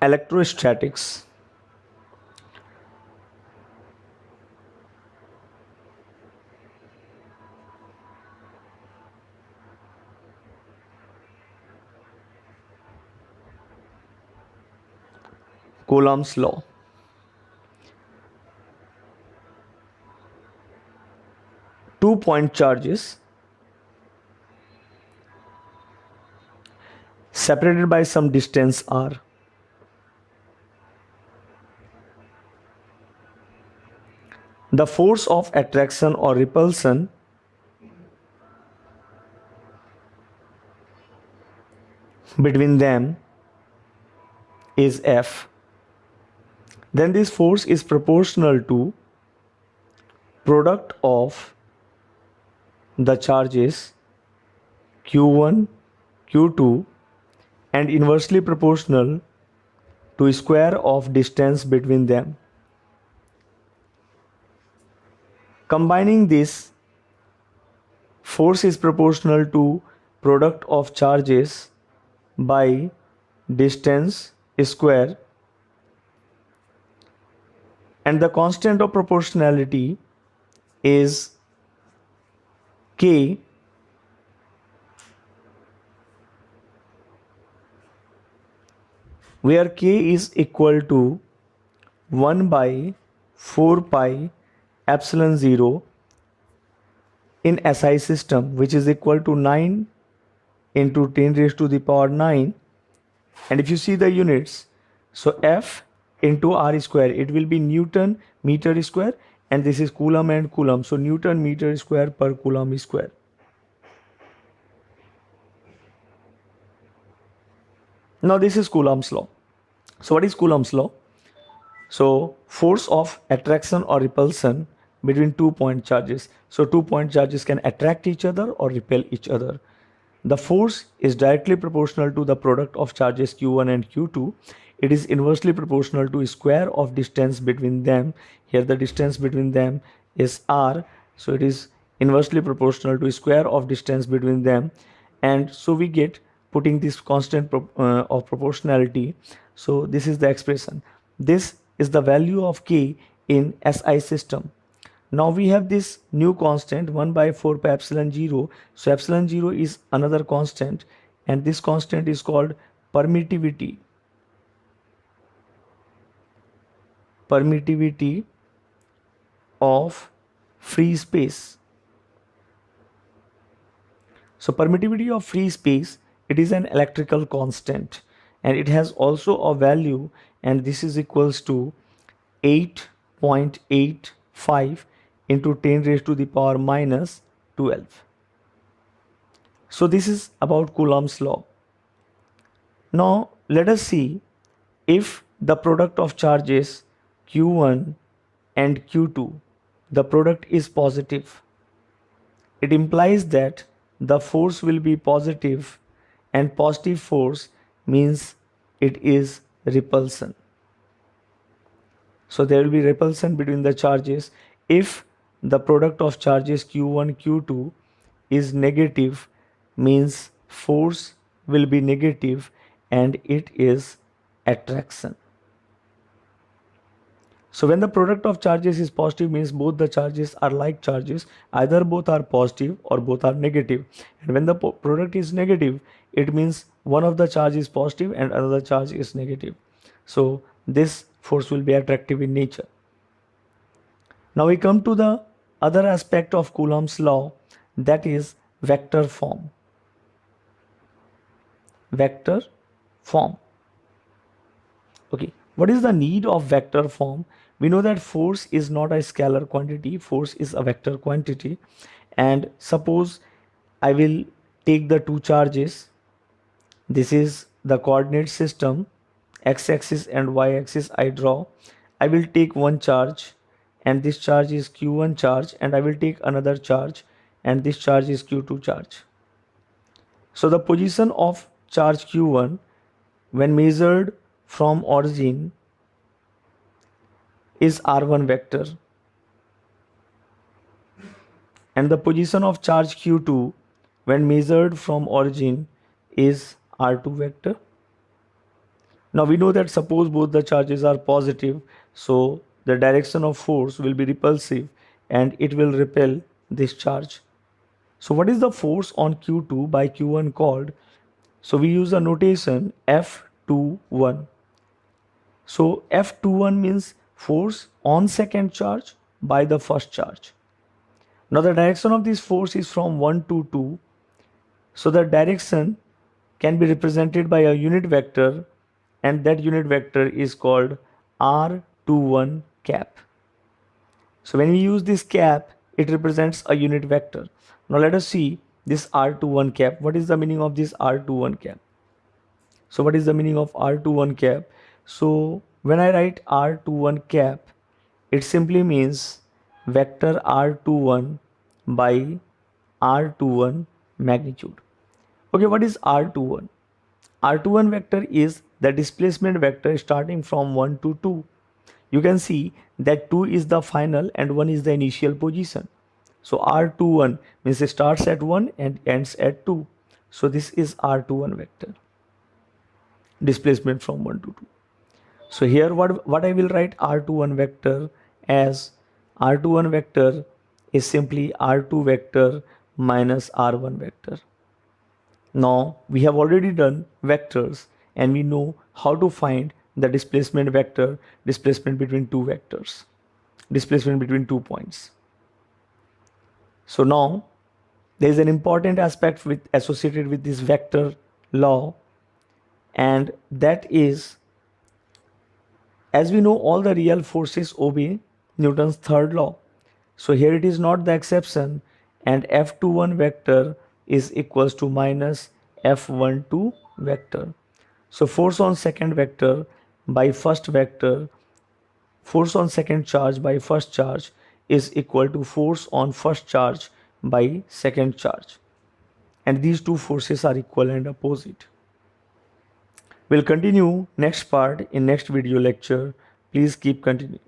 Electrostatics. Coulomb's law. Two-point charges separated by some distance r. The force of attraction or repulsion between them is F. Then this force is proportional to product of the charges Q1, Q2 and inversely proportional to square of distance between them. Combining this, force is proportional to product of charges by distance square, and the constant of proportionality is K, where K is equal to 1 by 4 pi epsilon 0 in SI system, which is equal to 9 into 10 raised to the power 9. And if you see the units, so F into R square, it will be Newton meter square, and this is Coulomb and Coulomb. So Newton meter square per Coulomb square. Now this is Coulomb's law. So what is Coulomb's law? So force of attraction or repulsion between 2-point charges. So 2-point charges can attract each other or repel each other. The force is directly proportional to the product of charges Q1 and Q2. It is inversely proportional to square of distance between them. Here the distance between them is R. So it is inversely proportional to square of distance between them. And so we get, putting this constant of proportionality. So this is the expression. This is the value of K in SI system. Now we have this new constant 1 by 4 pi epsilon 0. So epsilon 0 is another constant, and this constant is called permittivity. Permittivity of free space. So permittivity of free space, it is an electrical constant, and it has also a value, and this is equals to 8.85 into 10 raised to the power minus 12. So this is about Coulomb's law. Now let us see if the product of charges Q1 and Q2, the product is positive. It implies that the force will be positive, and positive force means it is repulsion. So there will be repulsion between the charges. If the product of charges Q1, Q2 is negative, means force will be negative and it is attraction. So when the product of charges is positive, means both the charges are like charges, either both are positive or both are negative. And when the product is negative, it means one of the charge is positive and another charge is negative. So this force will be attractive in nature. Now we come to the other aspect of Coulomb's law, that is vector form. Vector form. Okay, what is the need of vector form? We know that force is not a scalar quantity, force is a vector quantity. And suppose I will take the two charges. This is the coordinate system, x-axis and y-axis I draw. I will take one charge, and this charge is Q1 charge, and I will take another charge, and this charge is Q2 charge. So the position of charge Q1 when measured from origin is R1 vector, and the position of charge Q2 when measured from origin is R2 vector. Now we know that suppose both the charges are positive, so the direction of force will be repulsive and it will repel this charge. So what is the force on Q2 by Q1 called? So we use a notation F21. So F21 means force on second charge by the first charge. Now the direction of this force is from 1 to 2. So the direction can be represented by a unit vector, and that unit vector is called R21 cap. So when we use this cap, it represents a unit vector. Now let us see this R21 cap. What is the meaning of this R21 cap? So what is the meaning of R21 cap? So when I write R21 cap, it simply means vector R21 by R21 magnitude. Okay, what is R21? R21 vector is the displacement vector starting from 1 to 2. You can see that 2 is the final and 1 is the initial position. So R21 means it starts at 1 and ends at 2. So this is R21 vector, displacement from 1 to 2. So here what I will write R21 vector as R21 vector is simply R2 vector minus R1 vector. Now we have already done vectors and we know how to find the displacement vector, displacement between two vectors, displacement between 2 points. So now there is an important aspect associated with this vector law, and that is, as we know, all the real forces obey Newton's third law. So here it is not the exception, and F21 vector is equals to minus F12 vector. So force on second vector by first vector, force on second charge by first charge is equal to force on first charge by second charge. And these two forces are equal and opposite. We'll continue next part in next video lecture. Please keep continuing.